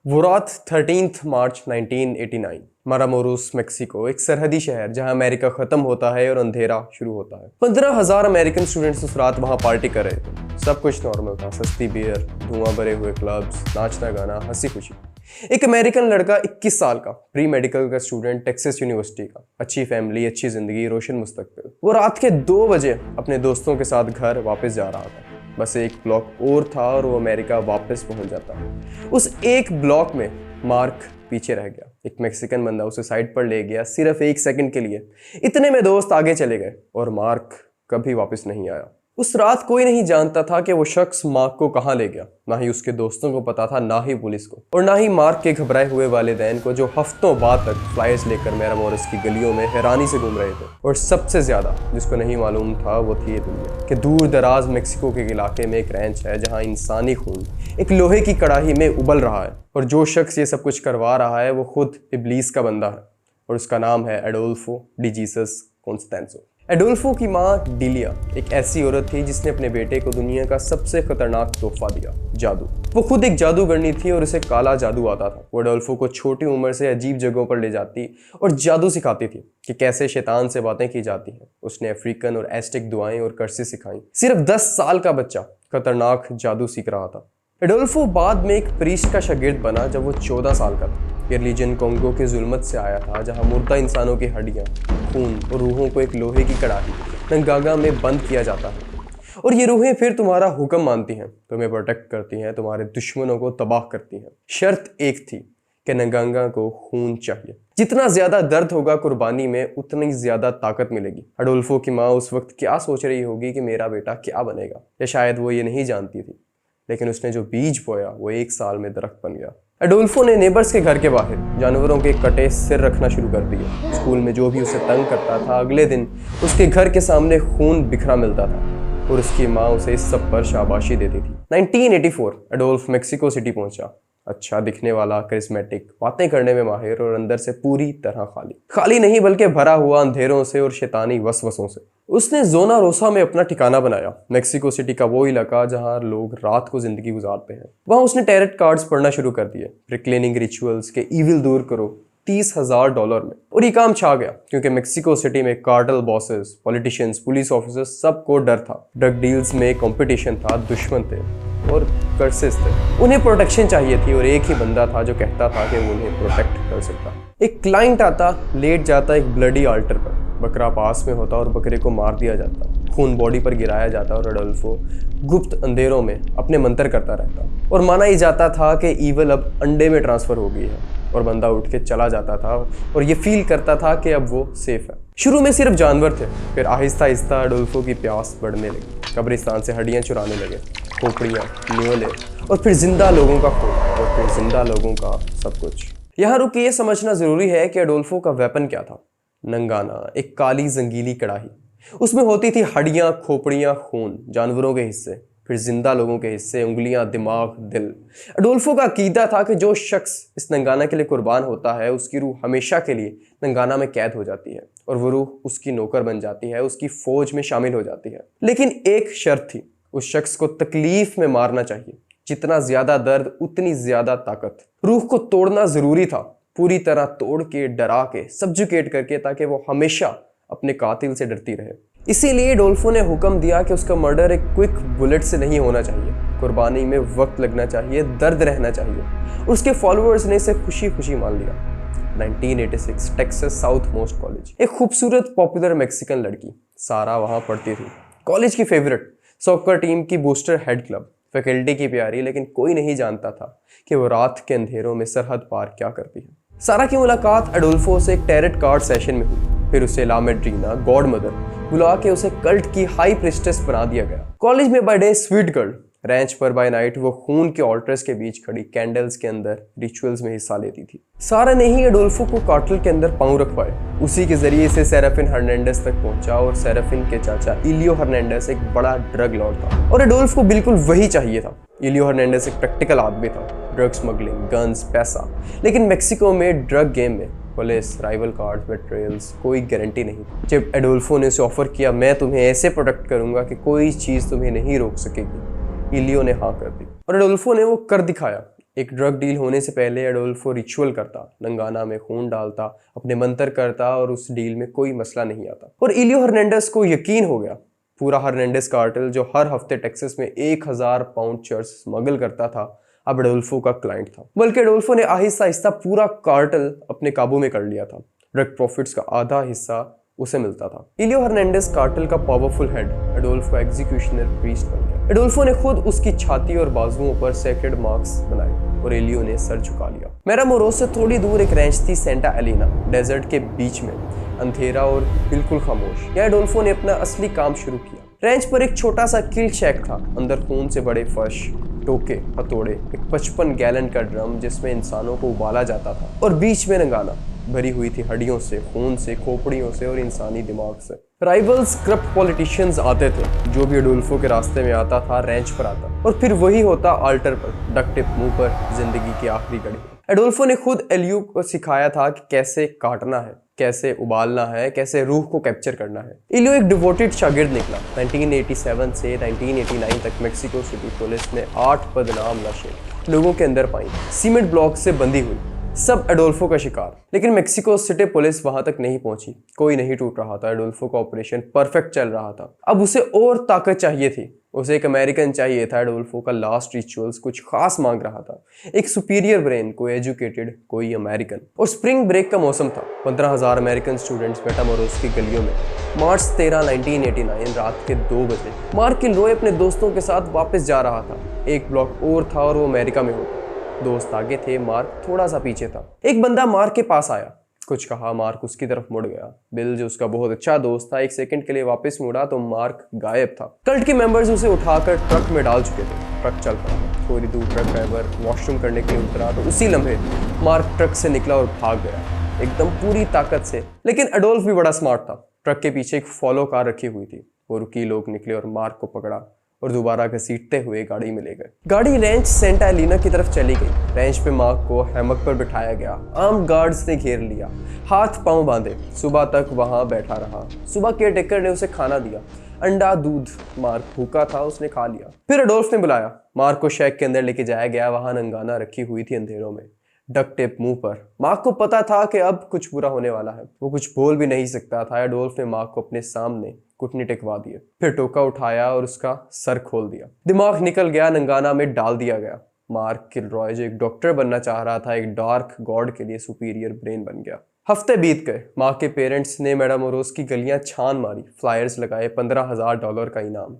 वो रात 13 मार्च 1989। मारामोरोस मेक्सिको, एक सरहदी शहर जहां अमेरिका खत्म होता है और अंधेरा शुरू होता है। 15,000 अमेरिकन स्टूडेंट्स उस रात वहां पार्टी कर रहे थे। सब कुछ नॉर्मल था, सस्ती बियर, धुआं भरे हुए क्लब्स, नाचना गाना, हंसी खुशी। एक अमेरिकन लड़का 21 साल का, प्री मेडिकल का स्टूडेंट, टेक्सास यूनिवर्सिटी का, अच्छी फैमिली, अच्छी जिंदगी, रोशन मुस्तकबिल। वो रात के 2 बजे अपने दोस्तों के साथ घर वापस जा रहा था। बस एक ब्लॉक और था और वो अमेरिका वापस पहुंच जाता। उस एक ब्लॉक में मार्क पीछे रह गया। एक मैक्सिकन बंदा उसे साइड पर ले गया सिर्फ 1 सेकंड के लिए। इतने में दोस्त आगे चले गए और मार्क कभी वापस नहीं आया। उस रात कोई नहीं जानता था कि वो शख्स मार्क को कहाँ ले गया। ना ही उसके दोस्तों को पता था, ना ही पुलिस को, और ना ही मार्क के घबराए हुए वालिदैन को, जो हफ्तों बाद तक फ्लायर्स लेकर मारामोरोस की गलियों में हैरानी से घूम रहे थे। और सबसे ज्यादा जिसको नहीं मालूम था वो थी ये दुनिया कि दूर दराज मेक्सिको के इलाके में एक रैंच है जहाँ इंसानी खून एक लोहे की कड़ाही में उबल रहा है। और जो शख्स ये सब कुछ करवा रहा है वो खुद इब्लीस का बंदा है और उसका नाम है एडोल्फो डी जीसस कॉन्स्टेंजो। एडोल्फो की माँ डिलिया एक ऐसी औरत थी जिसने अपने बेटे को दुनिया का सबसे खतरनाक तोहफा दिया, जादू। वो खुद एक जादूगरनी थी और उसे काला जादू आता था। वो एडोल्फो को छोटी उम्र से अजीब जगहों पर ले जाती और जादू सिखाती थी कि कैसे शैतान से बातें की जाती हैं। उसने अफ्रीकन और एस्टिक दुआएं और कर्से सिखाई। सिर्फ 10 साल का बच्चा खतरनाक जादू सीख रहा था। एडोल्फो बाद में एक प्रीस्ट का शागिर्द बना जब वो 14 साल का था। ये रिलीजन कोंगो के जुल्मत से आया था, जहां मुर्दा इंसानों की हड्डियां, खून और रूहों को एक लोहे की कड़ाही नंगागा में बंद किया जाता है। और ये रूहें फिर तुम्हारा हुक्म मानती हैं, तुम्हें प्रोटेक्ट करती हैं, तुम्हारे दुश्मनों को तबाह करती हैं। शर्त एक थी कि नंगागा को खून चाहिए। जितना ज्यादा दर्द होगा कुर्बानी में, उतनी ज्यादा ताकत मिलेगी। एडोल्फो की माँ उस वक्त क्या सोच रही होगी कि मेरा बेटा क्या बनेगा, या शायद वो ये नहीं जानती थी। लेकिन उसने जो बीज बोया वो 1 साल में दरख्त बन गया। एडोल्फो ने नेबर्स के घर के बाहर जानवरों के कटे सिर रखना शुरू कर दिया। स्कूल में जो भी उसे तंग करता था, अगले दिन उसके घर के सामने खून बिखरा मिलता था और उसकी माँ उसे इस सब पर शाबाशी देती थी। 1984 एडोल्फ मेक्सिको सिटी पहुंचा। अच्छा दिखने वाला, करिश्मेटिक, बातें करने में माहिर और अंदर से पूरी तरह खाली नहीं बल्कि भरा हुआ अंधेरों से और शैतानी वसवसों से। उसने जोना रोसा में अपना ठिकाना बनाया, मेक्सिको सिटी का वो इलाका जहां लोग रात को जिंदगी गुजारते हैं। वहां उसने टैरेट कार्ड्स पढ़ना शुरू कर दिए, रिक्लेनिंग रिचुअल्स के ईविल दूर करो, $30,000 में। और ये काम छा गया क्योंकि मेक्सिको सिटी में cartel bosses, politicians, police officers, सबको डर था। ड्रग डील्स में कंपटीशन था, दुश्मन थे और कर्सेस थे। उन्हें प्रोटेक्शन चाहिए थी और एक ही बंदा था जो कहता था कि वो उन्हें प्रोटेक्ट कर सकता। एक क्लाइंट आता, लेट जाता एक ब्लडी आल्टर पर, बकरा पास में होता और बकरे को मार दिया जाता, खून बॉडी पर गिराया जाता और एडोल्फो गुप्त अंधेरों में अपने मंत्र करता रहता। और माना ही जाता था कि ईवल अब अंडे में ट्रांसफर हो गई है और बंदा उठ के चला जाता था और ये फील करता था कि अब वो सेफ है। शुरू में सिर्फ जानवर थे, फिर आहिस्ता आहिस्ता एडोल्फो की प्यास बढ़ने लगी। कब्रिस्तान से हड्डियां चुराने लगे, खोपड़ियाँ, न्योले, और फिर जिंदा लोगों का खून, और फिर जिंदा लोगों का सब कुछ। यहाँ रुक के ये समझना जरूरी है कि एडोल्फो का वेपन क्या था। नंगाना, एक काली जंगीली कड़ाही। उसमें होती थी हड्डियां, खोपड़ियां, खून, जानवरों के हिस्से, फिर जिंदा लोगों के हिस्से, उंगलियां, दिमाग, दिल। एडोल्फो का अकीदा था कि जो शख्स इस नंगाना के लिए कुर्बान होता है, उसकी रूह हमेशा के लिए नंगाना में कैद हो जाती है और वो रूह उसकी नौकर बन जाती है, उसकी फौज में शामिल हो जाती है। लेकिन एक शर्त थी, उस शख्स को तकलीफ में मारना चाहिए। जितना ज्यादा दर्द उतनी ज्यादा ताकत। रूह को तोड़ना जरूरी था, पूरी तरह तोड़ के, डरा के, सब्जुकेट करके, ताकि वो हमेशा अपने कातिल से डरती रहे। इसीलिए एडोल्फो ने हुक्म दिया कि उसका मर्डर एक क्विक बुलेट से नहीं होना चाहिए। कुर्बानी में वक्त लगना चाहिए, दर्द रहना चाहिए। उसके फॉलोअर्स ने इसे खुशी खुशी मान लिया। 1986 टेक्सास साउथ मोस्ट कॉलेज। एक खूबसूरत पॉपुलर मैक्सिकन लड़की सारा वहां पढ़ती थी। कॉलेज की फेवरेट, सॉकर टीम की बूस्टर, हेड क्लब, फैकल्टी की प्यारी, लेकिन कोई नहीं जानता था कि वो रात के अंधेरों में सरहद पार क्या करती है। सारा की मुलाकात एडोल्फो से एक टैरेट कार्ड सेशन में हुई। फिर उसे ला मेड्रीना, गॉड मदर, बुला के उसे कल्ट की हाई प्रिस्टेस बना दिया गया। कॉलेज में by day sweet girl, ranch पर बाय नाइट वो खून के ऑल्टर्स के बीच खड़ी कैंडल्स के अंदर रिचुअल्स में हिस्सा लेती थी। सारा ने ही एडोल्फो को कार्टेल के अंदर पांव रखवाए। उसी के जरिए से सेराफिन हर्नांडेज तक पहुंचा और सेराफिन के चाचा इलियो हर्नांडेज एक बड़ा ड्रग लॉर्ड था और एडोल्फो को बिल्कुल वही चाहिए था। इलियो हर्नांडेज एक प्रैक्टिकल आदमी था, ड्रग स्मगलिंग, गन्स, पैसा। लेकिन मेक्सिको में ड्रग गेम में पुलिस, राइवल कार्ड, बेट्रेयल्स, कोई गारंटी नहीं। जब एडोल्फो ने उसे ऑफर किया, मैं तुम्हें ऐसे प्रोटेक्ट करूंगा कि कोई चीज़ तुम्हें नहीं रोक सकेगी, इलियो ने हाँ कर दी और एडोल्फो ने वो कर दिखाया। एक ड्रग डील होने से पहले एडोल्फो रिचुअल करता, नंगाना में खून डालता, अपने मंत्र करता और उस डील में कोई मसला नहीं आता। और इलियो हर्नांडेज को यकीन हो गया, पूरा हर्नांडेज कार्टेल जो हर हफ्ते टेक्सास में 1000 पाउंड चर्च स्मगल करता था, अब एडोल्फो का क्लाइंट था। बल्कि एडोल्फो ने आहिस्ता आहिस्ता पूरा कार्टेल अपने काबू में कर लिया था। ड्रग प्रॉफिट्स का आधा हिस्सा उसे मिलता था। इलियो हर्नांडेज कार्टेल का powerful head Adolfo executioner priest बन गया। एडोल्फो ने खुद उसकी छाती और बाजुओं पर सेक्रेड मार्क्स बनाए और एलियो ने सर झुका लिया। मेरामोरोस से थोड़ी दूर एक रैंच थी सेंटा एलिना, डेजर्ट के बीच में, अंधेरा और बिल्कुल खामोश। यहाँ एडोल्फो ने अपना असली काम शुरू किया। रैंच पर एक छोटा सा किल शैक था, अंदर खून से बड़े फर्श, टोके, हथौड़े, एक 55 गैलन का ड्रम जिसमें इंसानों को उबाला जाता था और बीच में नंगाना भरी हुई थी हड्डियों से, खून से, खोपड़ियों से और इंसानी दिमाग से। राइवल्स करप्ट पॉलिटिशियंस आते थे, जो भी एडोल्फो के रास्ते में आता था रैंच पर आता, और फिर वही होता अल्टर पर, डक्ट टिप मुंह पर, जिंदगी की आखिरी घड़ी। एडोल्फो ने खुद एलियो को सिखाया था कि कैसे काटना है, कैसे उबालना है, कैसे रूह को कैप्चर करना है। एलियो एक डिवोटेड शागिर्द निकला। 1987 से 1989 तक मेक्सिको सिटी पुलिस ने 8 बदनाम लाशें लोगों के अंदर पाई, सीमेंट ब्लॉक से बंधी हुई, सब एडोल्फो का शिकार। लेकिन मेक्सिको सिटी पुलिस वहां तक नहीं पहुंची, कोई नहीं टूट रहा था। एडोल्फो का ऑपरेशन परफेक्ट चल रहा था। अब उसे और ताकत चाहिए थी, उसे एक अमेरिकन चाहिए था। एडोल्फो का लास्ट रिचुअल्स कुछ खास मांग रहा था, एक सुपीरियर ब्रेन, कोई एजुकेटेड, कोई अमेरिकन। और स्प्रिंग ब्रेक का मौसम था। 15,000 अमेरिकन स्टूडेंट्स मेटामोरोस की गलियों में। मार्च 13, 1989 रात के 2 बजे मार्क किलरॉय अपने दोस्तों के साथ वापस जा रहा था। एक ब्लॉक और था और वो अमेरिका में होता। दोस्त आगे थे, मार्क थोड़ा सा पीछे था। एक बंदा मार्क के पास आया, कुछ कहा, मार्क उसकी तरफ मुड़ गया। बिल जो उसका बहुत अच्छा दोस्त था, एक सेकंड के लिए वापस मुड़ा तो मार्क गायब था। कल्ट के मेंबर्स उसे उठाकर ट्रक में डाल चुके थे। ट्रक चल पड़ा था। थोड़ी दूर ट्रक ड्राइवर वॉशरूम करने के लिए उतरा तो उसी लम्हे मार्क ट्रक से निकला और भाग गया, एकदम पूरी ताकत से। लेकिन एडोल्फ भी बड़ा स्मार्ट था। ट्रक के पीछे एक फॉलो कार रखी हुई थी। वो रुकी, लोग निकले और मार्क को पकड़ा और दोबारा घसीटते हुए गाड़ी में ले गए। गाड़ी रैंच सेंटा एलिना की तरफ चली गई। रैंच पे मार्क को हैमक पर बिठाया गया। आर्म गार्ड्स ने घेर लिया, हाथ पांव बांधे। सुबह तक वहां बैठा रहा। सुबह केयरटेकर ने उसे खाना दिया, अंडा, दूध। मार्क भूखा था, उसने खा लिया। फिर एडोल्फ ने बुलाया। मार्क को शैक के अंदर लेके जाया गया। वहां नंगाना रखी हुई थी अंधेरों में, डक्ट टेप मुंह पर। मार्क को पता था कि अब कुछ बुरा होने वाला है। वो कुछ बोल भी नहीं सकता था। एडोल्फ ने मार्क को अपने सामने घुटने टेकवा दिए, फिर टोका उठाया और उसका सर खोल दिया। दिमाग निकल गया, नंगाना में डाल दिया गया। मार्क किलरॉय जो एक डॉक्टर बनना चाह रहा था, एक डार्क गॉड के लिए सुपीरियर ब्रेन बन गया। हफ्ते बीत गए। मार्क के पेरेंट्स ने मेटामोरोस की गलियां छान मारी, फ्लायर्स लगाए, $15,000 का इनाम।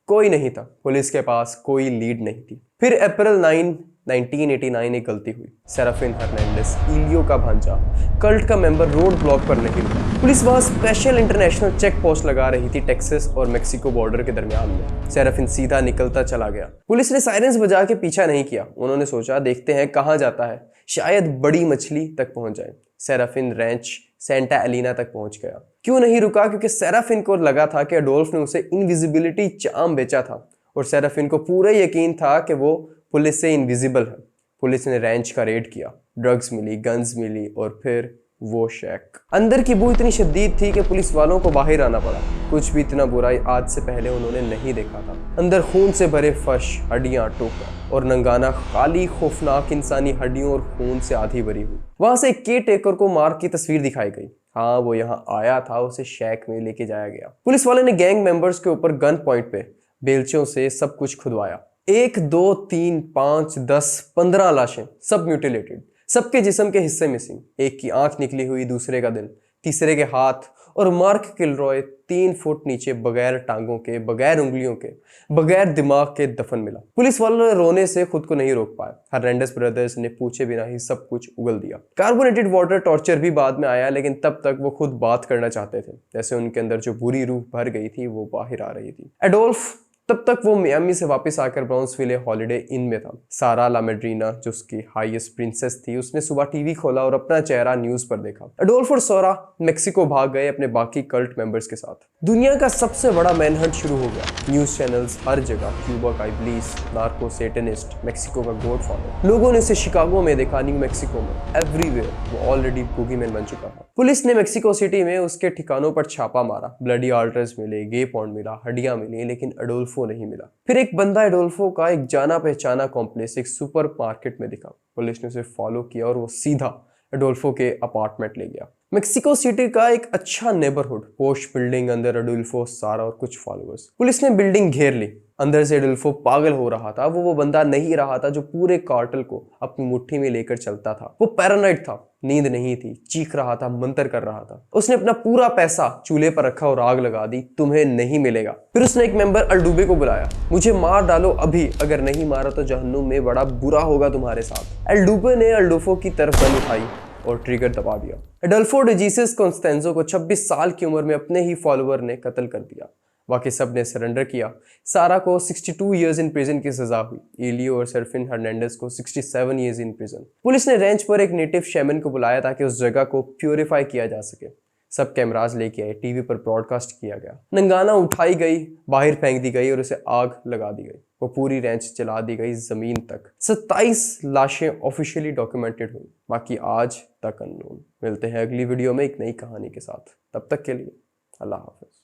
कोई नहीं था, पुलिस के पास कोई लीड नहीं थी। फिर अप्रैल 9, 1989 एक गलती हुई। सेराफिन हर्नांडेज, इलियो का भांजा, कल्ट का मेंबर, रोड ब्लॉक पर नहीं रुका। पुलिस वहां स्पेशल इंटरनेशनल चेक पोस्ट लगा रही थी टेक्सास और मेक्सिको बॉर्डर के दरमियान में। सेराफिन सीधा निकलता चला गया। पुलिस ने साइरेंस बजा के पीछा नहीं किया। उन्होंने सोचा, देखते हैं कहाँ जाता है, शायद बड़ी मछली तक पहुंच जाए। सेराफिन रैंच सेंटा एलिना तक पहुंच गया। क्यों नहीं रुका? क्योंकि सेराफिन को लगा था कि एडोल्फ ने उसे इनविजिबिलिटी चार्म बेचा था और सेराफिन को पूरा यकीन था कि वो पुलिस से इनविजिबल है। पुलिस ने रैंच का रेड किया, ड्रग्स मिली, गन्स मिली और फिर वो शैक। अंदर की बू इतनी शदीद थी कि पुलिस वालों को बाहर आना पड़ा। कुछ भी इतना बुरा आज से पहले उन्होंने नहीं देखा था। अंदर खून से भरे फर्श, हड्डियां, टोका और नंगाना, खाली खौफनाक इंसानी हड्डियों और खून से आधी भरी हुई। वहां से एक केयर टेकर को मार्क की तस्वीर दिखाई गई। हाँ, वो यहाँ आया था, उसे शैक में लेके जाया गया। पुलिस वाले ने गैंग मेंबर्स के ऊपर गन पॉइंट पे बेलचों से सब कुछ खुदवाया। 1, 2, 3, 5, 10, 15 लाशें, सब म्यूटिलेटेड, सबके जिस्म के हिस्से मिसिंग। एक की आंख निकली हुई, दूसरे का दिल, तीसरे के हाथ। और मार्क किलरॉय 3 फुट नीचे, बगैर टांगों के, बगैर उंगलियों के, बगैर दिमाग के दफन मिला। पुलिस वालों ने रोने से खुद को नहीं रोक पाया। हर्नांडेज ब्रदर्स ने पूछे बिना ही सब कुछ उगल दिया। कार्बोनेटेड वाटर टॉर्चर भी बाद में आया, लेकिन तब तक वो खुद बात करना चाहते थे। जैसे उनके अंदर जो बुरी रूह भर गई थी वो बाहर आ रही थी। एडोल्फ तब तक वो मियामी से वापस आकर ब्राउन्सविले हॉलिडे इन में था। सारा ला मेड्रीना जो उसकी हाईएस्ट प्रिंसेस थी, उसने सुबह टीवी खोला और अपना चेहरा न्यूज पर देखा। एडोल्फ और सोरा मेक्सिको भाग गए अपने बाकी कल्ट मेंबर्स के साथ। दुनिया का सबसे बड़ा मैनहंट शुरू हो गया। न्यूज चैनल्स हर जगह, क्यूबा का इब्लीस, नार्को सेटनिस्ट, मेक्सिको का गॉडफादर। लोगों ने उसे शिकागो में देखा, न्यू मेक्सिको में, एवरीवेयर। वो ऑलरेडी बूगीमैन बन चुका था। पुलिस ने मेक्सिको सिटी में उसके ठिकानों पर छापा मारा। ब्लडी आल्टर्स मिले, गे पॉन्ड मिला, हड्डियां मिली, लेकिन एडोल्फ एडोल्फो नहीं मिला। फिर एक बंदा एडोल्फो का एक जाना पहचाना कॉम्प्लेक्स एक सुपर मार्केट में दिखा। पुलिस ने उसे फॉलो किया और वो सीधा एडोल्फो के अपार्टमेंट ले गया। मेक्सिको सिटी का एक अच्छा नेबरहुड, पोश बिल्डिंग, अंदर एडोल्फो, सारा और कुछ फॉलोअर्स। पुलिस ने बिल्डिंग घेर ली। अंदर से एडोल्फो पागल हो रहा था। वो बंदा नहीं रहा था जो पूरे कार्टेल को अपनी मुट्ठी में लेकर चलता था। वो पैरानॉइड था, नींद नहीं थी, चीख रहा था, मंतर कर रहा था। उसने अपना पूरा पैसा चूल्हे पर रखा और आग लगा दी, तुम्हें नहीं मिलेगा। फिर उसने एक मेंबर अल्डुबे को बुलाया, मुझे मार डालो अभी, अगर नहीं मारा तो जहन्नुम में बड़ा बुरा होगा तुम्हारे साथ। अल्डुबे ने अल्डोफो की तरफ गन उठाई और ट्रिगर दबा दिया। एडोल्फो डे जीसस कॉन्स्टेंजो को 26 साल की उम्र में अपने ही फॉलोअर ने कत्ल कर दिया। बाकी सब ने सरेंडर किया। सारा को 62 इयर्स इन प्रिजन की सजा हुई। एलियो और सर्फिन हर्नांडेज को 67 इयर्स इन प्रिजन। पुलिस ने रेंच पर एक नेटिव शेमन को बुलाया ताकि उस जगह को प्योरीफाई किया जा सके। सब कैमराज लेके आए, टीवी पर ब्रॉडकास्ट किया गया। नंगाना उठाई गई, बाहर फेंक दी गई और उसे आग लगा दी गई। वो पूरी रेंच जला दी गई जमीन तक। 27 लाशें ऑफिशियली डॉक्यूमेंटेड हुई, बाकी आज तक अननोन। मिलते हैं अगली वीडियो में एक नई कहानी के साथ। तब तक के लिए अल्लाह हाफिज।